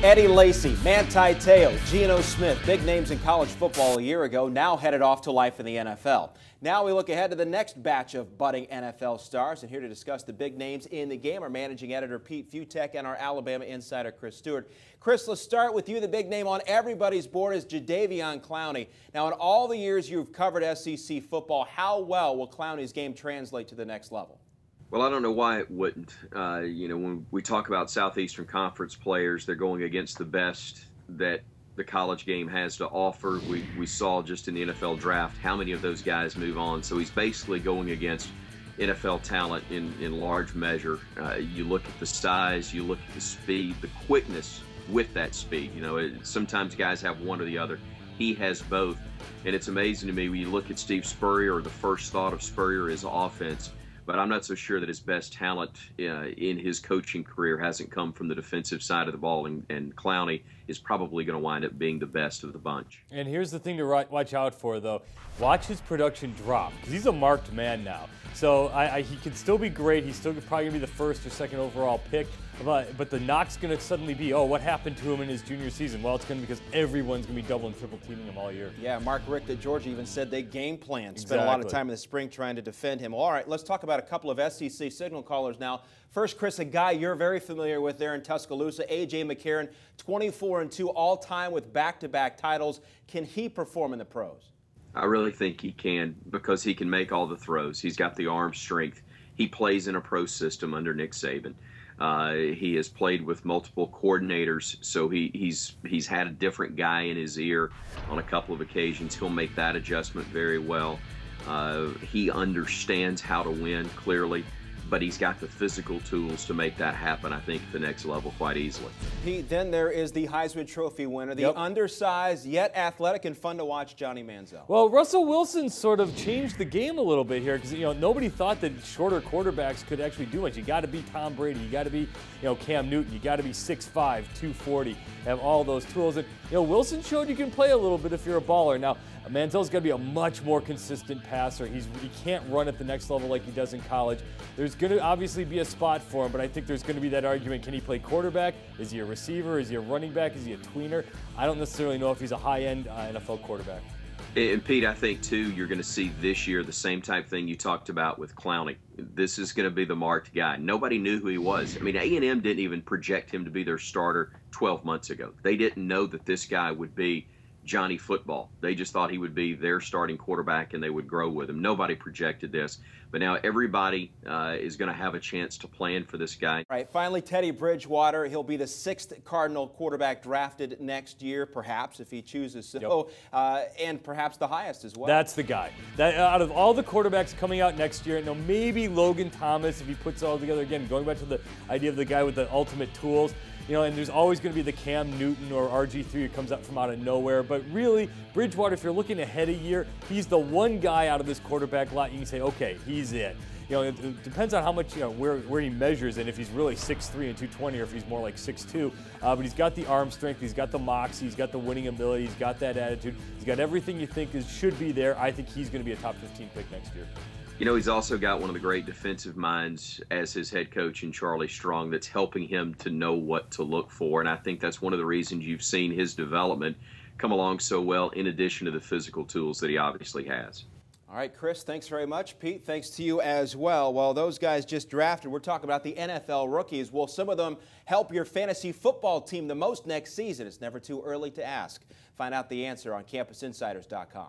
Eddie Lacy, Manti Te'o, Geno Smith, big names in college football a year ago, now headed off to life in the NFL. Now we look ahead to the next batch of budding NFL stars, and here to discuss the big names in the game are managing editor Pete Futek and our Alabama insider Chris Stewart. Chris, let's start with you. The big name on everybody's board is Jadeveon Clowney. Now, in all the years you've covered SEC football, how well will Clowney's game translate to the next level? Well, I don't know why it wouldn't. When we talk about Southeastern Conference players, they're going against the best that the college game has to offer. We saw just in the NFL draft how many of those guys move on. So he's basically going against NFL talent in large measure. You look at the size, you look at the speed, the quickness with that speed. Sometimes guys have one or the other. He has both. And it's amazing to me when you look at Steve Spurrier, or the first thought of Spurrier is offense. But I'm not so sure that his best talent in his coaching career hasn't come from the defensive side of the ball, and Clowney is probably going to wind up being the best of the bunch. And here's the thing to watch out for, though. Watch his production drop, because he's a marked man now. So he can still be great. He's still probably going to be the first or second overall pick. But the knock's going to suddenly be, oh, what happened to him in his junior season? Well, it's going to be because everyone's going to be double and triple teaming him all year. Yeah, Mark Richt at Georgia even said they game planned. Spent a lot of time in the spring trying to defend him. Well, all right, let's talk about a couple of SEC signal callers now. First, Chris, a guy you're very familiar with there in Tuscaloosa, A.J. McCarron, 24-2 all-time with back-to-back titles. Can he perform in the pros? I really think he can, because he can make all the throws. He's got the arm strength. He plays in a pro system under Nick Saban. He has played with multiple coordinators, so he's had a different guy in his ear on a couple of occasions. He'll make that adjustment very well. He understands how to win, clearly, but he's got the physical tools to make that happen, I think, at the next level quite easily. Pete, then there is the Heisman Trophy winner, the undersized yet athletic and fun to watch Johnny Manziel. Well, Russell Wilson sort of changed the game a little bit here, because nobody thought that shorter quarterbacks could actually do much. You got to be Tom Brady, you got to be Cam Newton, you got to be 6'5", 240, have all those tools. And Wilson showed you can play a little bit if you're a baller. Now, Manziel's got to be a much more consistent passer. He can't run at the next level like he does in college. There's going to obviously be a spot for him, but I think there's going to be that argument. Can he play quarterback? Is he a receiver? Is he a running back? Is he a tweener? I don't necessarily know if he's a high-end NFL quarterback. And Pete, I think, too, you're going to see this year the same type thing you talked about with Clowney. This is going to be the marked guy. Nobody knew who he was. I mean, A&M didn't even project him to be their starter 12 months ago. They didn't know that this guy would be Johnny Football. They just thought he would be their starting quarterback and they would grow with him. Nobody projected this. But now everybody is going to have a chance to plan for this guy. All right, finally, Teddy Bridgewater. He'll be the 6th Cardinal quarterback drafted next year, perhaps, if he chooses so, and perhaps the highest as well. That's the guy. Out of all the quarterbacks coming out next year, maybe Logan Thomas, if he puts it all together again, going back to the idea of the guy with the ultimate tools. And there's always going to be the Cam Newton or RG3 who comes up from out of nowhere. But really, Bridgewater, if you're looking ahead a year, he's the one guy out of this quarterback lot you can say, okay, he's it. It depends on how much, where he measures and if he's really 6'3" and 220 or if he's more like 6'2". But he's got the arm strength, he's got the moxie, he's got the winning ability, he's got that attitude. He's got everything you think should be there. I think he's going to be a top 15 pick next year. He's also got one of the great defensive minds as his head coach in Charlie Strong that's helping him to know what to look for. And I think that's one of the reasons you've seen his development come along so well, in addition to the physical tools that he obviously has. All right, Chris, thanks very much. Pete, thanks to you as well. Well, those guys just drafted. We're talking about the NFL rookies. Will some of them help your fantasy football team the most next season? It's never too early to ask. Find out the answer on CampusInsiders.com.